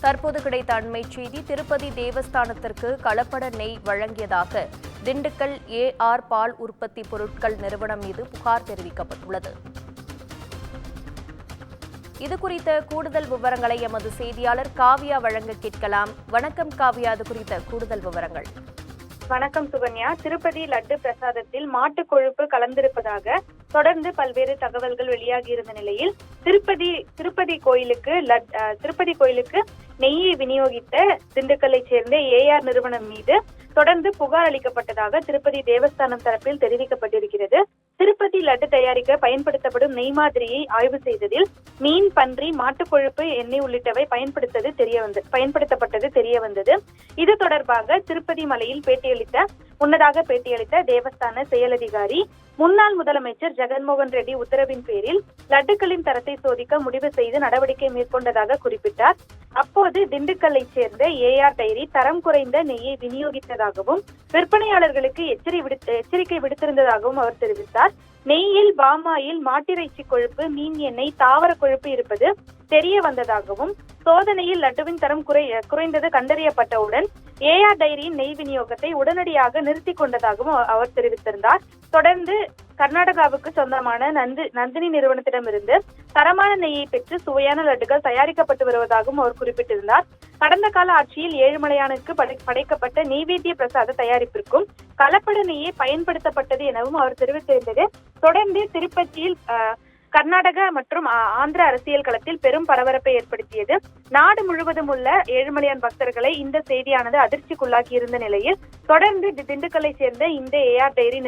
தற்போது கிடைத்த அண்மை செய்தி, திருப்பதி தேவஸ்தானத்திற்கு கலப்பட நெய் வழங்கியதாக திண்டுக்கல் ஏஆர் பால் உற்பத்தி பொருட்கள் நிறுவனம் மீது புகார் தெரிவிக்கப்பட்டுள்ளது. இதுகுறித்த கூடுதல் விவரங்களை எமது செய்தியாளர் காவ்யா வழங்க கேட்கலாம். வணக்கம் காவ்யா, அது குறித்த கூடுதல் விவரங்கள். வணக்கம் சுகன்யா. திருப்பதி லட்டு பிரசாதத்தில் மாட்டு கொழுப்பு கலந்திருப்பதாக தொடர்ந்து பல்வேறு தகவல்கள் வெளியாகி இருந்த நிலையில் திருப்பதி கோயிலுக்கு நெய்யை விநியோகித்த திண்டுக்கல்லை சேர்ந்த ஏஆர் நிறுவனம் மீது தொடர்ந்து புகார் அளிக்கப்பட்டதாக திருப்பதி தேவஸ்தானம் தரப்பில் தெரிவிக்கப்பட்டிருக்கிறது. திருப்பதி லட்டு தயாரிக்க பயன்படுத்தப்படும் நெய் மாதிரியை ஆய்வு செய்ததில் மீன், பன்றி, மாட்டுக் கொழுப்பு, எண்ணெய் உள்ளிட்டவை பயன்படுத்தப்பட்டது தெரிய வந்தது. இது தொடர்பாக திருப்பதி மலையில் முன்னதாக பேட்டியளித்த தேவஸ்தான செயல் அதிகாரி, முன்னாள் முதலமைச்சர் ஜெகன்மோகன் ரெட்டி உத்தரவின் பேரில் லட்டுக்களின் தரத்தை சோதிக்க முடிவு செய்து நடவடிக்கை மேற்கொண்டதாக குறிப்பிட்டார். அப்போது திண்டுக்கல்லை சேர்ந்த ஏஆர் டைரி தரம் குறைந்த நெய்யை விநியோகித்ததாகவும் விற்பனையாளர்களுக்கு எச்சரிக்கை விடுத்திருந்ததாகவும் அவர் தெரிவித்தார். நெய்யில் பாமாயில், மாட்டிறைச்சி கொழுப்பு, மீன் எண்ணெய், தாவர கொழுப்பு இருப்பது தெரிய வந்ததாகவும் சோதனையில் லட்டுவின் தரம் குறைந்தது கண்டறியப்பட்டவுடன் ஏஆர் டைரியின் நெய் விநியோகத்தை உடனடியாக நிறுத்தி கொண்டதாகவும் அவர் தெரிவித்திருந்தார். தொடர்ந்து கர்நாடகாவுக்கு சொந்தமான நந்தினி நிறுவனத்திடமிருந்து தரமான நெய்யை பெற்று சுவையான லட்டுகள் தயாரிக்கப்பட்டு வருவதாகவும் அவர் குறிப்பிட்டிருந்தார். கடந்த கால ஆட்சியில் ஏழுமலையானுக்கு படைக்கப்பட்ட நெய்வேத்திய பிரசாத தயாரிப்பிற்கும் கலப்பட நெய்யை பயன்படுத்தப்பட்டது எனவும் அவர் தெரிவித்திருந்தது. தொடர்ந்து திருப்பதியில் கர்நாடக மற்றும் ஆந்திர அரசியல் களத்தில் பெரும் பரபரப்பை ஏற்படுத்தியது. நாடு முழுவதும் உள்ள ஏழுமலையான் பக்தர்களை இந்த செய்தியானது அதிர்ச்சிக்குள்ளாக்கி இருந்த நிலையில் தொடர்ந்து திண்டுக்கல்லை சேர்ந்த இந்த ஏஆர் டைரி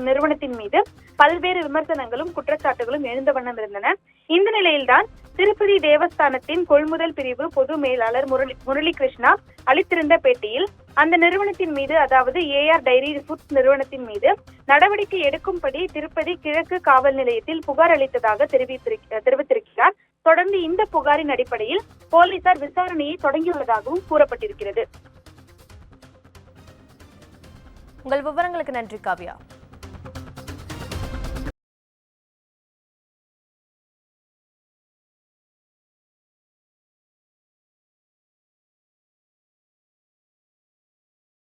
நிறுவனத்தின் மீது பல்வேறு விமர்சனங்களும் குற்றச்சாட்டுகளும் எழுந்த வண்ணம் இருந்தன. இந்த நிலையில்தான் திருப்பதி தேவஸ்தானத்தின் கொள்முதல் பிரிவு பொது மேலாளர் முரளி கிருஷ்ணா அளித்திருந்த பேட்டியில் அந்த நிறுவனத்தின் மீது, அதாவது ஏஆர் டைரி ஃபுட்ஸ் நிறுவனத்தின் மீது நடவடிக்கை எடுக்கும்படி திருப்பதி கிழக்கு காவல் நிலையத்தில் புகார் அளித்ததாக தெரிவித்திருக்கிறார். தொடர்ந்து இந்த புகாரின் அடிப்படையில் போலீசார் விசாரணையை தொடங்கியுள்ளதாகவும் கூறப்பட்டிருக்கிறது. உங்கள் விவரங்களுக்கு நன்றி காவ்யா.